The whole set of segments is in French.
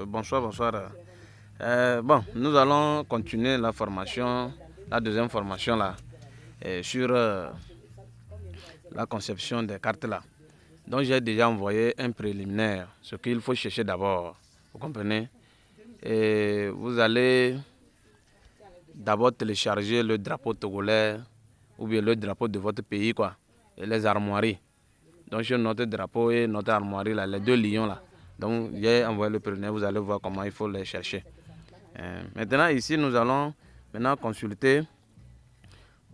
Bonsoir, bonsoir. Nous allons continuer la formation, la deuxième formation là, sur la conception des cartes là. Donc j'ai déjà envoyé un préliminaire, ce qu'il faut chercher d'abord. Vous comprenez? Et vous allez d'abord télécharger le drapeau togolais ou bien le drapeau de votre pays, quoi, et les armoiries. Donc sur notre drapeau et notre armoirie là, les deux lions là. Donc j'ai envoyé le préliminaire, vous allez voir comment il faut les chercher. Maintenant ici nous allons maintenant consulter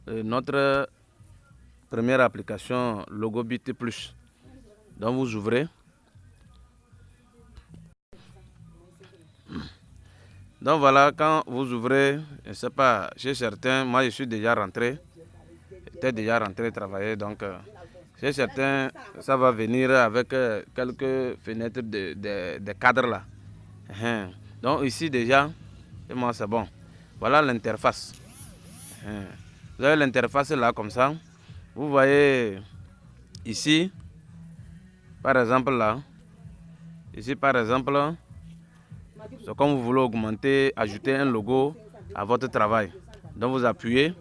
notre première application Logobit Plus. Donc vous ouvrez. Donc voilà, quand vous ouvrez, je ne sais pas, chez certains, moi je suis déjà rentré, j'étais déjà rentré travailler, donc chez certains, ça va venir avec quelques fenêtres de cadres là. Donc ici déjà, et moi c'est bon. Voilà l'interface. Vous avez l'interface là comme ça. Vous voyez ici, par exemple là, ici par exemple, c'est comme vous voulez augmenter, ajouter un logo à votre travail. Donc vous appuyez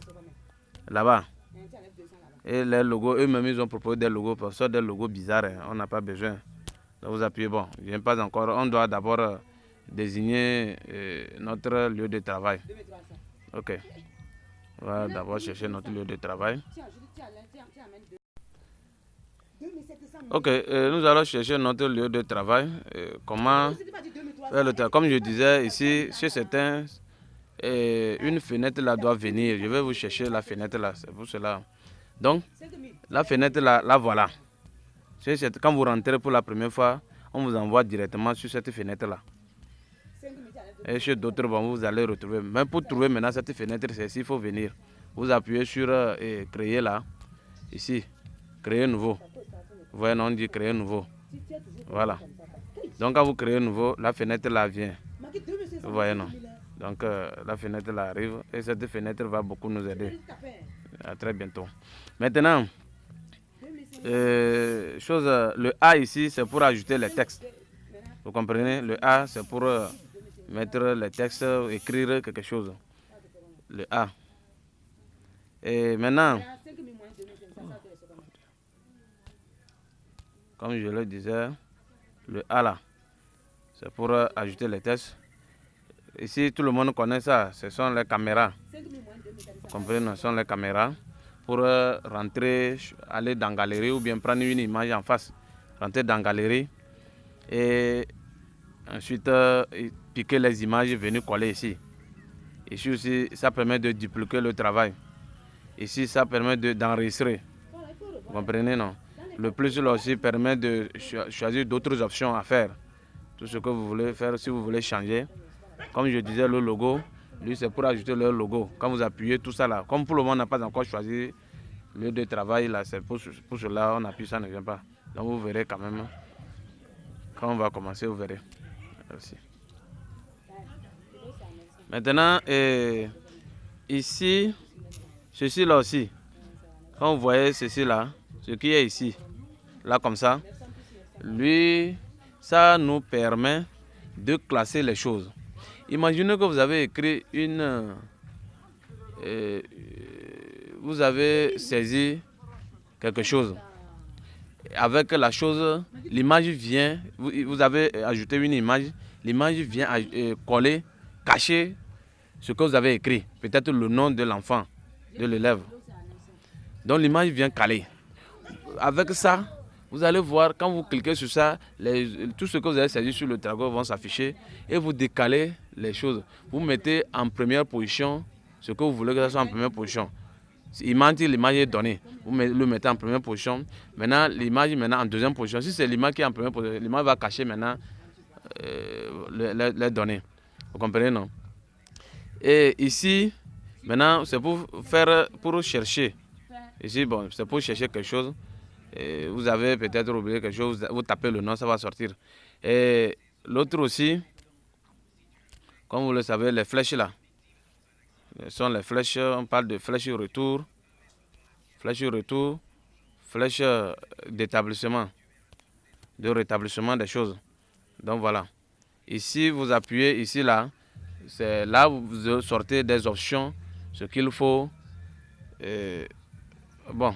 là-bas. Et les logos, eux-mêmes ils ont proposé des logos, parce que des logos bizarres, on n'a pas besoin. Donc vous appuyez, bon, je viens pas encore, on doit d'abord désigner notre lieu de travail. Ok. On va d'abord chercher notre lieu de travail. Ok, nous allons chercher notre lieu de travail. Comment faire le travail? Comme je disais ici, chez certains, une fenêtre là doit venir. Je vais vous chercher la fenêtre là, c'est pour cela. Donc, la fenêtre là, la voilà. Quand vous rentrez pour la première fois, on vous envoie directement sur cette fenêtre là. Et chez d'autres, bon, vous allez retrouver. Mais pour trouver maintenant cette fenêtre, c'est ici, il faut venir. Vous appuyez sur créer là, ici, créer nouveau. Vous voyez, on dit créer nouveau. Voilà. Donc quand vous créez nouveau, la fenêtre là vient. Vous voyez, non? Donc la fenêtre là arrive et cette fenêtre va beaucoup nous aider. À très bientôt. Maintenant, le A ici, c'est pour ajouter les textes. Vous comprenez? Le A, c'est pour mettre les textes, écrire quelque chose. Le A. Et maintenant, comme je le disais, le A là, c'est pour ajouter les textes. Ici, tout le monde connaît ça, ce sont les caméras. Vous comprenez, ce sont les caméras. Pour rentrer, aller dans la galerie ou bien prendre une image en face. Rentrer dans la galerie et ensuite piquer les images et venir coller ici. Ici aussi, ça permet de dupliquer le travail. Ici, ça permet d'enregistrer. Vous comprenez, non? Le plus là aussi permet de choisir d'autres options à faire. Tout ce que vous voulez faire, si vous voulez changer. Comme je disais, le logo, lui, c'est pour ajouter le logo. Quand vous appuyez tout ça là, comme pour le moment, on n'a pas encore choisi le lieu de travail, là, c'est pour cela, on appuie, ça ne vient pas. Donc vous verrez quand même. Quand on va commencer, vous verrez. Merci. Maintenant, ici, ceci là aussi. Quand vous voyez ceci là, ce qui est ici, là comme ça, lui, ça nous permet de classer les choses. Imaginez que vous avez écrit vous avez saisi quelque chose. Avec la chose, l'image vient, vous avez ajouté une image, l'image vient coller, cacher ce que vous avez écrit, peut-être le nom de l'enfant, de l'élève. Donc l'image vient caler. Avec ça, vous allez voir, quand vous cliquez sur ça, tout ce que vous avez saisi sur le tableau vont s'afficher et vous décalez les choses. Vous mettez en première position ce que vous voulez que ça soit en première position. L'image est donnée, vous le mettez en première position. Maintenant, l'image maintenant en deuxième position. Si c'est l'image qui est en première position, l'image va cacher maintenant les données. Vous comprenez, non? Et ici, maintenant, c'est pour chercher. Ici, bon, c'est pour chercher quelque chose. Et vous avez peut-être oublié quelque chose, vous tapez le nom, ça va sortir. Et l'autre aussi, comme vous le savez, les flèches là. Ce sont les flèches, on parle de flèches retour, flèches d'établissement, de rétablissement des choses. Donc voilà. Ici, vous appuyez ici, là. C'est là où vous sortez des options, ce qu'il faut. Et, bon,